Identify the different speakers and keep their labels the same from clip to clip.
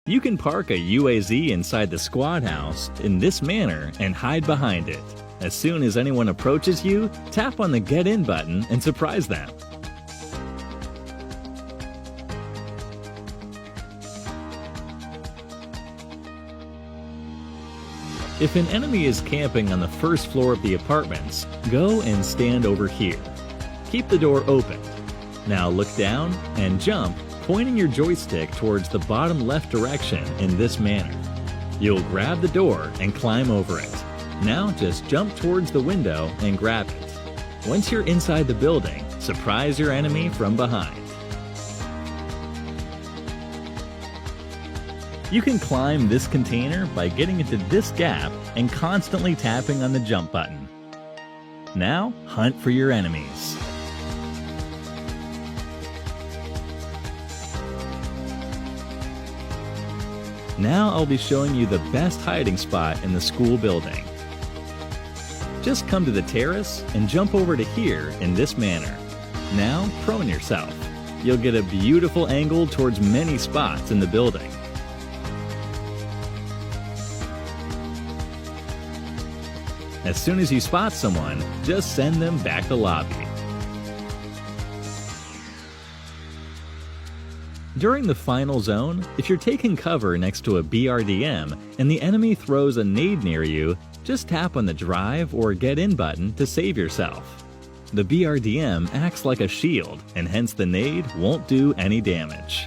Speaker 1: You can park a UAZ inside the squad house in this manner and hide behind it. As soon as anyone approaches you, tap on the Get In button and surprise them. If an enemy is camping on the first floor of the apartments, go and stand over here. Keep the door open. Now look down and jump, pointing your joystick towards the bottom left direction in this manner. You'll grab the door and climb over it. Now just jump towards the window and grab it. Once you're inside the building, surprise your enemy from behind. You can climb this container by getting into this gap and constantly tapping on the jump button. Now, hunt for your enemies. Now I'll be showing you the best hiding spot in the school building. Just come to the terrace and jump over to here in this manner. Now prone yourself. You'll get a beautiful angle towards many spots in the building. As soon as you spot someone, just send them back to lobby. During the final zone, if you're taking cover next to a BRDM and the enemy throws a nade near you, just tap on the Drive or Get In button to save yourself. The BRDM acts like a shield, and hence the nade won't do any damage.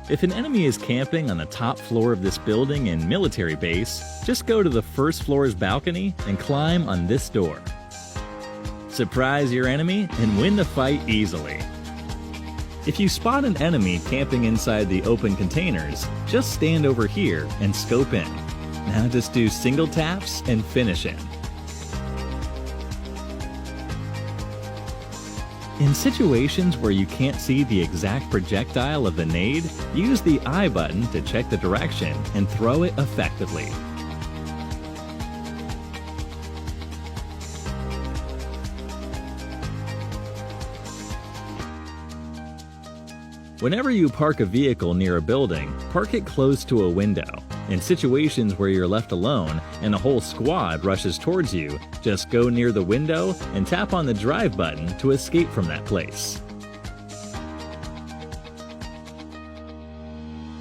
Speaker 1: If an enemy is camping on the top floor of this building in military base, just go to the first floor's balcony and climb on this door. Surprise your enemy and win the fight easily. If you spot an enemy camping inside the open containers, just stand over here and scope in. Now just do single taps and finish him. In situations where you can't see the exact projectile of the nade, use the I button to check the direction and throw it effectively. Whenever you park a vehicle near a building, park it close to a window. In situations where you're left alone and a whole squad rushes towards you, just go near the window and tap on the Drive button to escape from that place.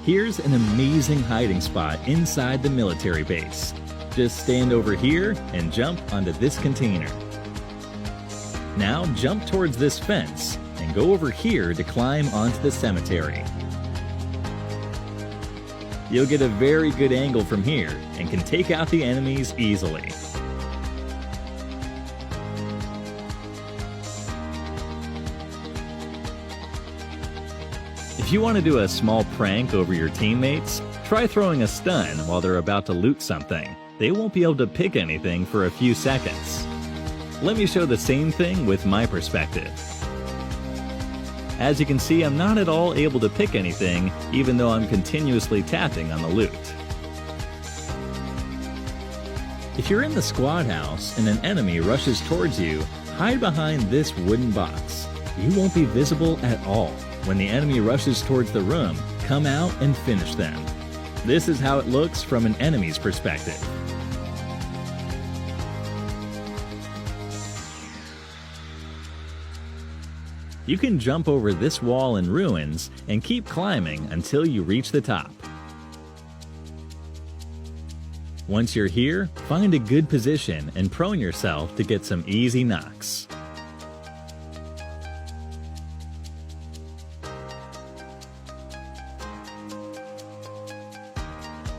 Speaker 1: Here's an amazing hiding spot inside the military base. Just stand over here and jump onto this container. Now jump towards this fence and go over here to climb onto the cemetery. You'll get a very good angle from here and can take out the enemies easily. If you want to do a small prank over your teammates, try throwing a stun while they're about to loot something. They won't be able to pick anything for a few seconds. Let me show the same thing with my perspective. As you can see, I'm not at all able to pick anything, even though I'm continuously tapping on the loot. If you're in the squad house and an enemy rushes towards you, hide behind this wooden box. You won't be visible at all. When the enemy rushes towards the room, come out and finish them. This is how it looks from an enemy's perspective. You can jump over this wall in ruins and keep climbing until you reach the top. Once you're here, find a good position and prone yourself to get some easy knocks.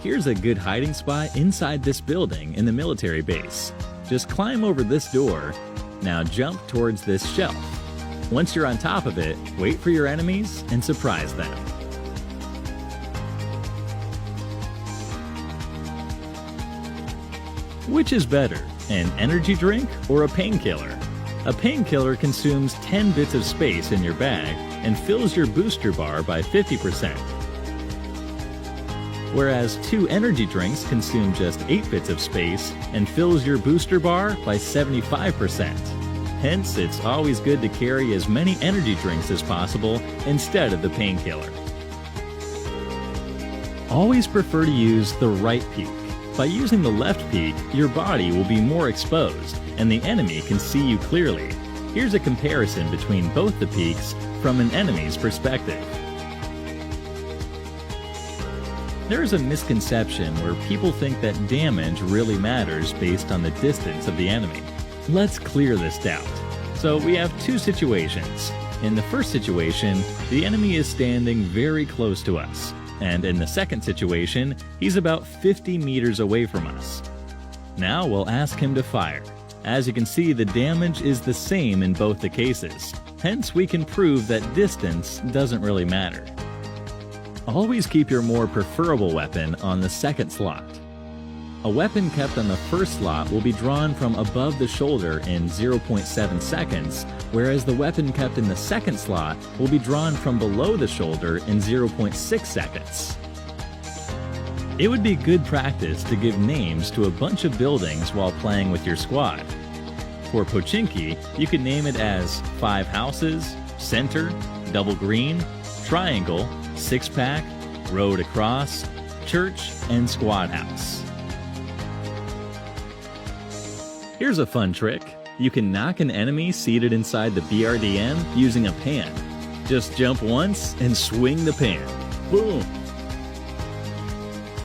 Speaker 1: Here's a good hiding spot inside this building in the military base. Just climb over this door. Now jump towards this shelf. Once you're on top of it, wait for your enemies and surprise them. Which is better, an energy drink or a painkiller? A painkiller consumes 10 bits of space in your bag and fills your booster bar by 50%. Whereas 2 energy drinks consume just 8 bits of space and fills your booster bar by 75%. Hence, it's always good to carry as many energy drinks as possible instead of the painkiller. Always prefer to use the right peak. By using the left peak, your body will be more exposed and the enemy can see you clearly. Here's a comparison between both the peaks from an enemy's perspective. There is a misconception where people think that damage really matters based on the distance of the enemy. Let's clear this doubt. So we have two situations. In the first situation, the enemy is standing very close to us. And in the second situation, he's about 50 meters away from us. Now we'll ask him to fire. As you can see, the damage is the same in both the cases. Hence, we can prove that distance doesn't really matter. Always keep your more preferable weapon on the second slot. A weapon kept on the first slot will be drawn from above the shoulder in 0.7 seconds, whereas the weapon kept in the second slot will be drawn from below the shoulder in 0.6 seconds. It would be good practice to give names to a bunch of buildings while playing with your squad. For Pochinki, you could name it as 5 houses, center, double green, triangle, 6-pack, road across, church, and squad house. Here's a fun trick. You can knock an enemy seated inside the BRDM using a pan. Just jump once and swing the pan. Boom!